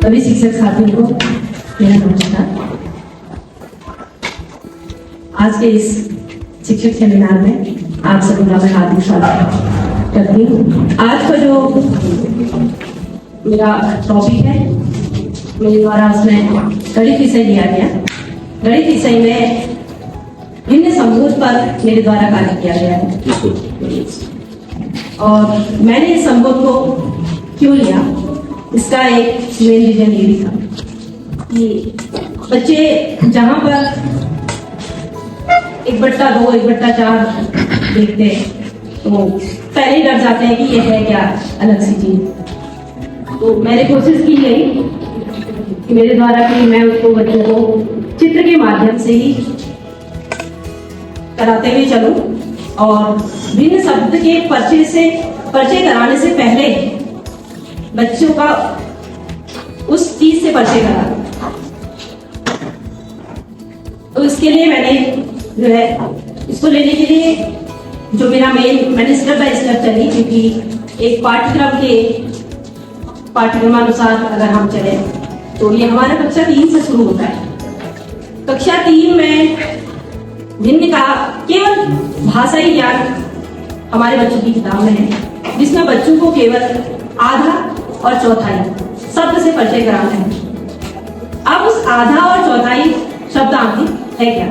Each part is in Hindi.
सभी शिक्षक साथियों को मेरा नमस्कार। आज के इस शिक्षक सेमिनार में आप सभी का मैं हार्दिक स्वागत करती हूँ। आज का जो मेरा टॉपिक है, मेरे द्वारा उसमें गणित विषय लिया गया। गणित विषय में भिन्न समूह पर मेरे द्वारा कार्य किया गया है और मैंने इस समूह को क्यों लिया, इसका एक मेन रीजन ये भी था कि बच्चे जहां पर 1/2, 1/4 देखते हैं तो पहले ही डर जाते हैं कि ये है क्या अलग सी चीज। तो मैंने कोशिश की गई कि मेरे द्वारा कि मैं उसको बच्चों को चित्र के माध्यम से ही कराते हुए चलूं और भिन्न शब्द के परिचय कराने से पहले बच्चों का उस चीज से परिचय करा। तो इसके लिए मैंने जो है इसको लेने के लिए जो मेरा मैंने स्टेप बाय स्टेप चली, क्योंकि एक पाठ्यक्रमानुसार अगर हम चले तो ये हमारा कक्षा 3 से शुरू होता है। कक्षा 3 में भिन्न का केवल भाषाई ज्ञान हमारे बच्चों की किताब में है, जिसमें बच्चों को केवल आधा और चौथाई शब्द से परिचय कराना है। अब उस आधा और चौथाई शब्दांक है क्या,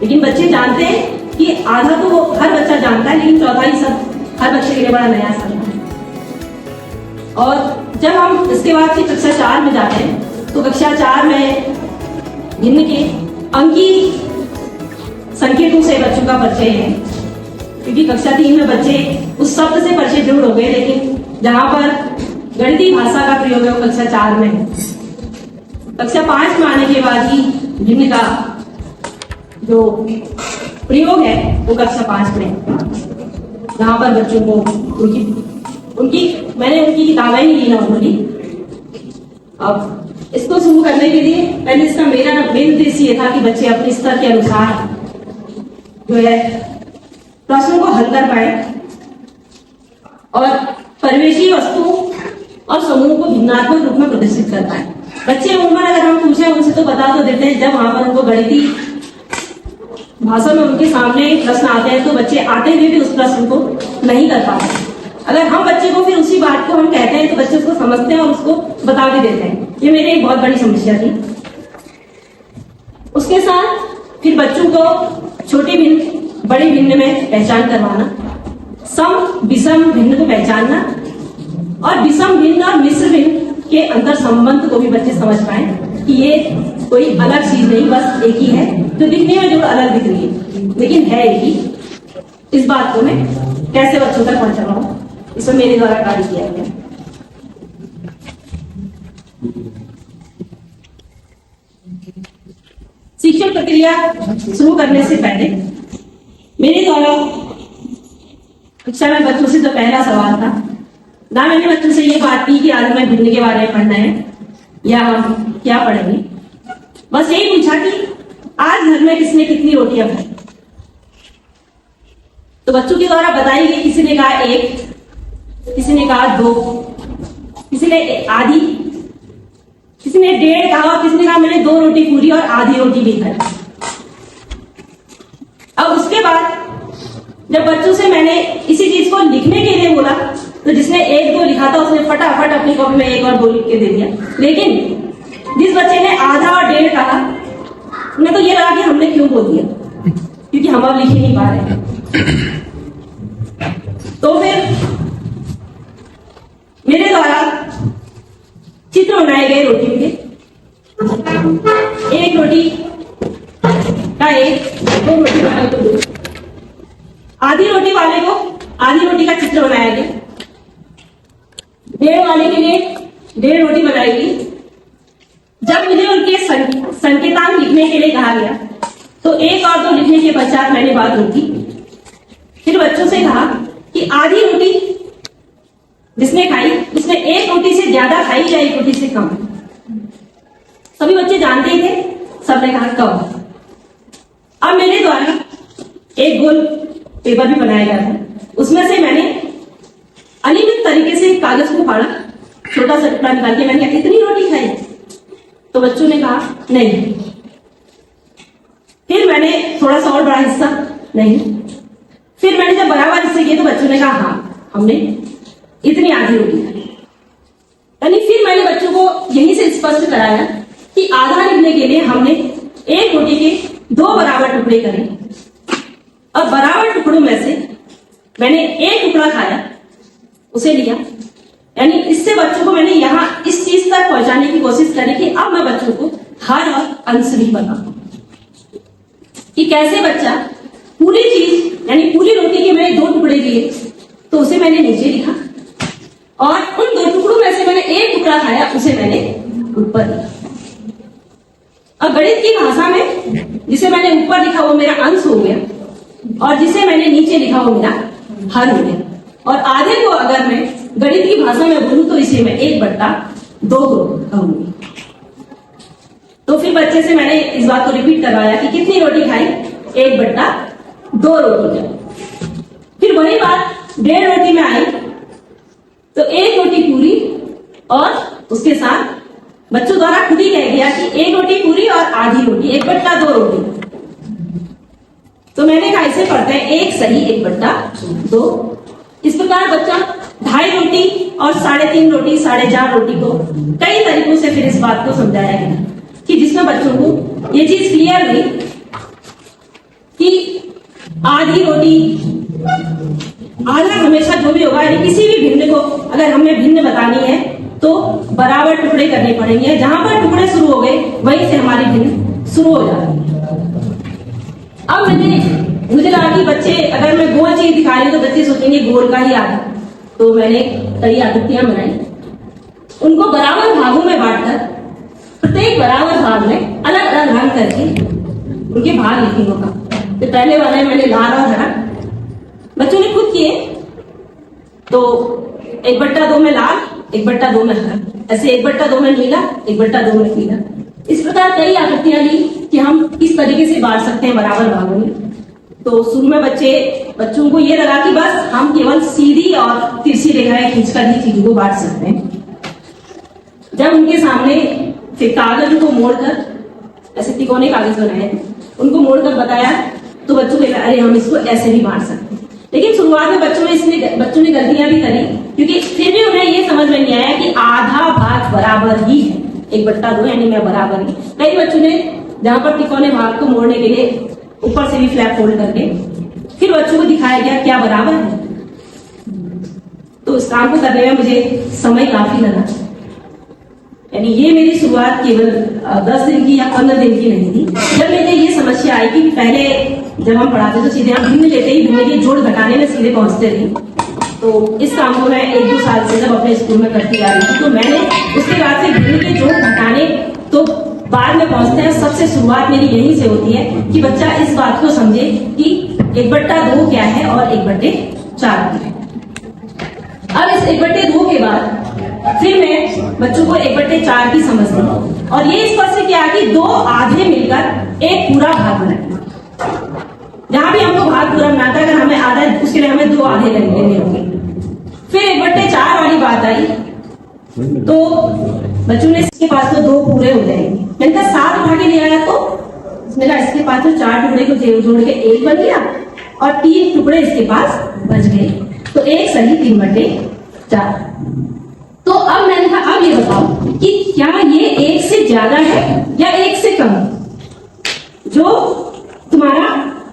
लेकिन बच्चे जानते हैं कि आधा तो वो हर बच्चा जानता है, लेकिन चौथाई शब्द हर बच्चे के लिए बड़ा नया शब्द है। और जब हम इसके बाद की कक्षा 4 में जाते हैं तो कक्षा 4 में भिन्न के अंकी संकेतों से बच्चों का परिचय है, क्योंकि कक्षा 3 में बच्चे उस शब्द से परिचय जरूर हो गए, लेकिन जहां पर गणितीय भाषा का प्रयोग है वो कक्षा 4 में है। कक्षा 5 में आने के बाद ही भिन्न का जो प्रयोग है वो कक्षा 5 में है, जहां पर बच्चों को मैंने उनकी किताबें ही ली नॉर्मली। अब इसको शुरू करने के लिए पहले इसका मेरा मेन उद्देश्य ये था कि बच्चे अपने स्तर के अनुसार जो है प्रश्नों को हल कर पाए और परिवेशी वस्तु और समूह को भिन्नात्मक रूप में प्रदर्शित कर पाए। बच्चे उम्र अगर हम पूछे उनसे तो बता तो देते हैं, जब वहां पर उनको गणितीय भाषा में उनके सामने प्रश्न आते हैं तो बच्चे आते हुए भी उस प्रश्न को नहीं कर पाते। अगर हम बच्चे को फिर उसी बात को हम कहते हैं तो बच्चे उसको समझते हैं और उसको बता भी देते हैं। ये मेरी एक बहुत बड़ी समस्या थी। उसके साथ फिर बच्चों को छोटी भिन्न बड़ी भिन्न में पहचान करवाना, सम विषम भिन्न को पहचानना और विषम भिन्न और मिश्र भिन्न के अंतर संबंध को भी बच्चे समझ पाए कि ये कोई अलग चीज नहीं, बस एक ही है जो दिखने में जरूर अलग दिख रही है लेकिन है एक ही। इस बात को मैं कैसे बच्चों तक पहुंचा रहा हूं, इसमें मेरे द्वारा कार्य किया गया। शिक्षण प्रक्रिया शुरू करने से पहले मेरे द्वारा कक्षा में बच्चों से जो पहला सवाल था ना, मैंने बच्चों से ये बात की कि आज हमें भिन्न के बारे में पढ़ना है या हम क्या पढ़ेंगे। बस यही पूछा कि आज घर में किसने कितनी रोटियां खाई। तो बच्चों के द्वारा बताई गई, किसी ने कहा 1, किसी ने कहा 2, किसी ने आधी, किसी ने 1.5 कहा और किसी ने कहा मैंने 2 रोटी पूरी और आधी रोटी भी खाई। अब उसके बाद जब बच्चों से मैंने इसी चीज को लिखने के लिए बोला तो जिसने 1, 2 लिखा था उसने फटाफट अपनी कॉपी में 1 और 2 लिख के दे दिया, लेकिन जिस बच्चे ने आधा और 1.5 कहा उन्हें तो ये लगा कि हमने क्यों बोल दिया, क्योंकि हम अब लिख ही नहीं पा रहे हैं। तो फिर मेरे द्वारा चित्र बनाए गए रोटी के, एक रोटी का 1, 2 रोटी वाले को 2, आधी रोटी वाले को आधी रोटी का चित्र बनाया गया, 1.5 वाले के लिए 1.5 रोटी बनाई गई। जब मुझे उनके संकेतांक लिखने के लिए कहा गया तो 1 और 2 लिखने के पश्चात मैंने बात रोकी। फिर बच्चों से कहा कि आधी रोटी जिसने खाई उसने 1 रोटी से ज्यादा खाई या 1 रोटी से कम। सभी बच्चे जानते ही थे, सबने कहा कम। अब मेरे द्वारा एक गोल पेपर भी बनाया गया था, उसमें से मैंने अनियमित तरीके से कागज को फाड़ा छोटा सा टुकड़ा निकाल के मैंने कहा इतनी रोटी खाई? तो बच्चों ने कहा नहीं। फिर मैंने थोड़ा सा और बड़ा हिस्सा, नहीं। फिर मैंने जब बराबर हिस्से किए तो बच्चों ने कहा हाँ हमने इतनी आधी रोटी खाई। यानी फिर मैंने बच्चों को यहीं से स्पष्ट कराया कि आधा लिखने के लिए हमने एक रोटी के 2 बराबर टुकड़े करे और बराबर टुकड़ों में से मैंने एक टुकड़ा खाया, उसे लिया। यानी इससे बच्चों को मैंने यहां इस चीज तक पहुंचाने की कोशिश करी कि अब मैं बच्चों को हर और अंश भी बताऊं कि कैसे बच्चा पूरी चीज यानी पूरी रोटी के मैंने 2 टुकड़े लिए तो उसे मैंने नीचे लिखा और उन 2 टुकड़ों में से मैंने एक टुकड़ा खाया, उसे मैंने ऊपर लिखा। अब गणित की भाषा में जिसे मैंने ऊपर लिखा वो मेरा अंश हो गया और जिसे मैंने नीचे लिखा वो मेरा हर हो गया। और आधे को अगर मैं गणित की भाषा में बोलूं तो इसे मैं 1/2 कहूंगी। तो फिर बच्चे से मैंने इस बात को रिपीट करवाया कि कितनी रोटी खाई? 1/2 रोटी खाई। फिर वही बात 1.5 रोटी में आई तो 1 रोटी पूरी और उसके साथ बच्चों द्वारा खुद ही कह दिया कि 1 रोटी पूरी और आधी रोटी, 1/2 रोटी। तो मैंने कहा इसे पढ़ते हैं 1 सही 1/2। इस प्रकार बच्चा 2.5 रोटी और 3.5 रोटी 4.5 रोटी को कई तरीकों से फिर इस बात को समझाया गया कि जिसमें बच्चों को ये चीज क्लियर हुई कि आधी रोटी आधा हमेशा जो भी होगा यानी किसी भी भिन्न को अगर हमें भिन्न बतानी है तो बराबर टुकड़े करने पड़ेंगे। जहां पर टुकड़े शुरू हो गए वहीं से हमारी भिन्न शुरू हो जाती है। अब मुझे लगा कि बच्चे अगर मैं गोल चीज दिखा रही हूं तो बच्चे सोचेंगे गोल का ही आधा। तो मैंने कई आकृतियां बनाई, उनको बराबर भागों में बांटकर प्रत्येक बराबर भाग में अलग अलग रंग करके उनके भाग लिखे होगा। तो पहले वाले मैंने लाल और हरा, बच्चों ने खुद किए तो 1/2 में लाल, 1/2 में हरा, ऐसे 1/2 में नीला, 1/2 में पीला। इस प्रकार कई आकृतियां ली कि हम किस तरीके से बांट सकते हैं बराबर भागों में। तो शुरू में बच्चों को ये लगा कि बस हम केवल सीधी और तिरछी रेखाएं खींचकर ही चीजों को बांट सकते हैं। जब उनके सामने फिर कागज को मोड़कर ऐसे तिकोने कागज बनाए उनको मोड़कर बताया तो बच्चों ने कहा अरे हम इसको ऐसे भी बांट सकते हैं। लेकिन शुरुआत में बच्चों ने गलतियां भी करी क्योंकि फिर भी उन्हें ये समझ में नहीं आया कि आधा भाग बराबर ही है, 1/2 यानी मैं बराबर ही। कई बच्चों ने जहां पर तिकोने भाग को मोड़ने के लिए ऊपर से भी फ्लैप फोल्ड करके फिर बच्चों को दिखाया गया क्या बराबर है। तो इस काम को करने में मुझे समय काफी लगा। यानी ये मेरी शुरुआत केवल 10 दिन की या 15 दिन की नहीं थी। जब मुझे ये समस्या आई कि पहले जब हम पढ़ाते तो सीधे हम भिन्न लेते ही भिन्न के जोड़ घटाने में सीधे पहुंचते थे। तो इस काम को मैं 1-2 साल से जब अपने स्कूल में करती आ रही थी तो मैंने उसके बाद से भिन्न के जोड़ घटाने तो बाद में पहुंचते हैं। सबसे शुरुआत मेरी यहीं से होती है कि बच्चा इस बात को समझे कि 1/2 क्या है और 1/4 क्या है। अब इस 1/2 के बाद फिर मैं बच्चों को 1/4 की समझ दी और ये स्पष्ट किया कि 2 आधे मिलकर एक पूरा भाग बनाए। जहां भी हमको भाग पूरा बनाता है अगर हमें आधा उसके लिए हमें 2 आधे लेने होंगे। फिर 1/4 वाली बात आई तो बच्चों ने इसके पास तो 2 पूरे हो जाएंगे। मैंने कहा 7 उठा के ले आया तो मेरा इसके पास तो 4 टुकड़े को जोड़ के 1 बन गया और 3 टुकड़े इसके पास बच गए। तो 1 सही 3/4। तो अब मैंने कहा अब ये बताओ कि क्या ये 1 से ज्यादा है या 1 से कम? जो तुम्हारा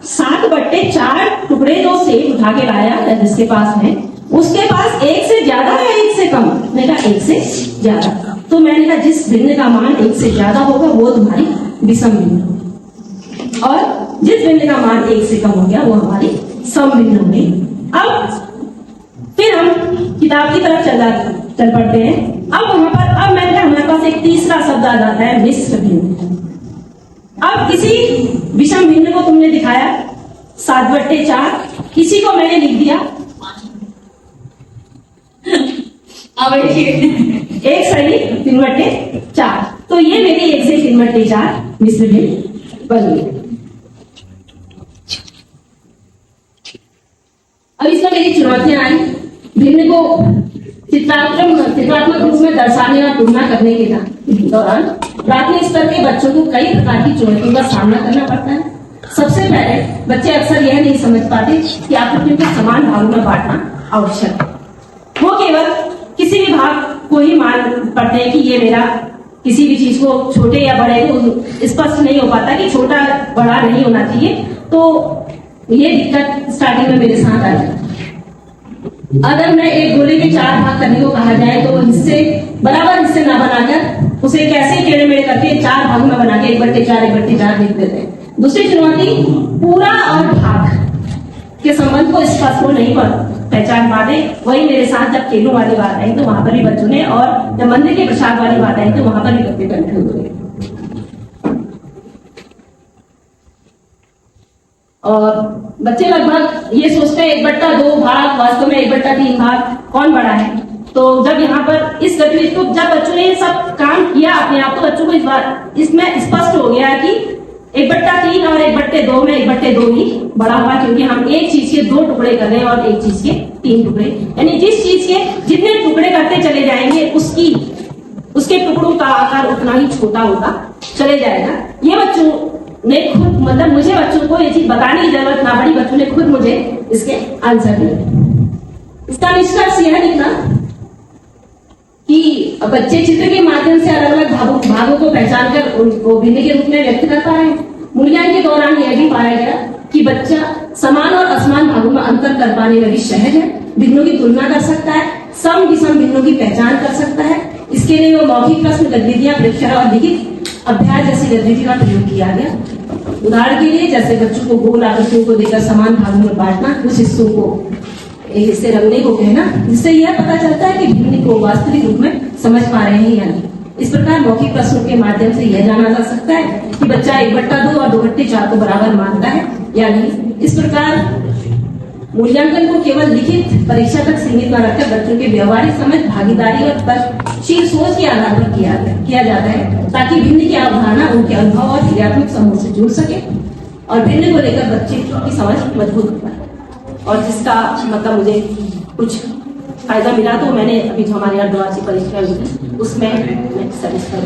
7/4 टुकड़े जो सेब उठा के लाया है जिसके पास है उसके पास 1 से ज्यादा है 1 से कम? मैंने कहा 1 से ज्यादा। तो मैंने कहा जिस भिन्न का मान 1 से ज्यादा होगा वो तुम्हारी विषम भिन्न होगी और जिस भिन्न का मान 1 से कम हो गया वो हमारी सम भिन्न होगी। अब फिर हम किताब की तरफ चल पड़ते हैं। अब वहां पर अब मैंने कहा हमारे पास एक तीसरा शब्द आ जाता है मिश्र भिन्न। अब किसी विषम भिन्न को तुमने दिखाया 7/4, किसी को मैंने लिख दिया 1 सही 3/4। तो ये मेरी 1 से 3/4 मिश्र भिन्न बन गई। अब इसमें मेरी चुनौतियां आई भिन्न को चित्रात्मक रूप में दर्शाने और तुलना करने के दौरान प्राथमिक स्तर के बच्चों को कई प्रकार की चुनौतियों का सामना करना पड़ता है। सबसे पहले बच्चे अक्सर यह नहीं समझ पाते कि आकृतियों को समान भागों में बांटना आवश्यक है। वो केवल किसी भी भाग को ही मान पड़ते हैं कि ये मेरा, किसी भी चीज को छोटे या बड़े को स्पष्ट नहीं हो पाता कि छोटा बड़ा नहीं होना चाहिए। तो ये दिक्कत स्टार्टिंग में मेरे साथ आई। अगर मैं एक गोले के 4 भाग करने को कहा जाए तो हिस्से बराबर हिस्से ना बनाकर उसे कैसे टेढ़े मेढ़े करके 4 भागों में बना के 1/4 लिख देते हैं। दूसरी चुनौती, पूरा और भाग के संबंध को स्पष्ट हो नहीं पहचान पाते। वही मेरे साथ जब खेलों वाली बात आई तो वहां पर भी बच्चों ने, और जब मंदिर के प्रसाद वाली बात आई तो वहां पर भी बच्चे कंफ्यूज हुए। और बच्चे लगभग ये सोचते हैं 1/2 भाग, वास्तव में 1/3 भाग कौन बड़ा है। तो जब यहाँ पर इस गतिविधि को, जब बच्चों ने सब काम किया अपने आप, तो बच्चों को इस बार इसमें स्पष्ट हो गया कि 1/3 और 1/2 में 1/2 ही बड़ा हुआ, क्योंकि हम एक चीज के 2 टुकड़े कर रहे हैं और एक चीज के 3 टुकड़े, यानी जिस चीज के जितने टुकड़े करते चले जाएंगे उसके टुकड़ों का आकार उतना ही छोटा होता चले जाएगा। ये बच्चों ने खुद, मतलब मुझे बच्चों को ये चीज बताने की जरूरत ना पड़ी, बच्चों ने खुद मुझे इसके आंसर दिए। इसका निष्कर्ष यह निकला कि बच्चे चित्र के माध्यम से अलग अलग भागों को पहचान कर उनको भिन्न के रूप में व्यक्त कर पा रहे हैं। मूल्यांकन के दौरान यह भी पाया गया कि बच्चा समान और असमान भागों में अंतर कर पाने में भी सहज है, भिन्नों की तुलना कर सकता है, सम विषम भिन्नों की पहचान कर सकता है। इसके लिए वो मौखिक प्रश्न गतिविधियां, परीक्षा और लिखित अभ्यास जैसी गतिविधियों का प्रयोग किया गया। उदाहरण के लिए जैसे बच्चों को गोल आकृतियों को देकर समान भागों में बांटना, कुछ हिस्सों को एक हिस्से रंगने को कहना, जिससे यह पता चलता है कि भिन्न को वास्तविक रूप में समझ पा रहे हैं या नहीं। इस प्रकार मौखिक प्रश्नों के माध्यम से यह जाना जा सकता है कि बच्चा 1/2 और 2/4 को बराबर मानता है या नहीं। इस प्रकार मूल्यांकन को केवल लिखित परीक्षा तक सीमित न रखकर बच्चों के व्यवहारिक समझ, भागीदारी और तर्कशील सोच के आधार पर किया जाता है, ताकि भिन्न की अवधारणा उनके अनुभव और क्रियात्मक समूह से जुड़ सके और भिन्न को लेकर बच्चे की समझ मजबूत हो पाए। और जिसका मतलब मुझे कुछ फायदा मिला, तो मैंने अभी जो हमारे यहाँ द्वार परीक्षा हुई उसमें मैं सर्विस कर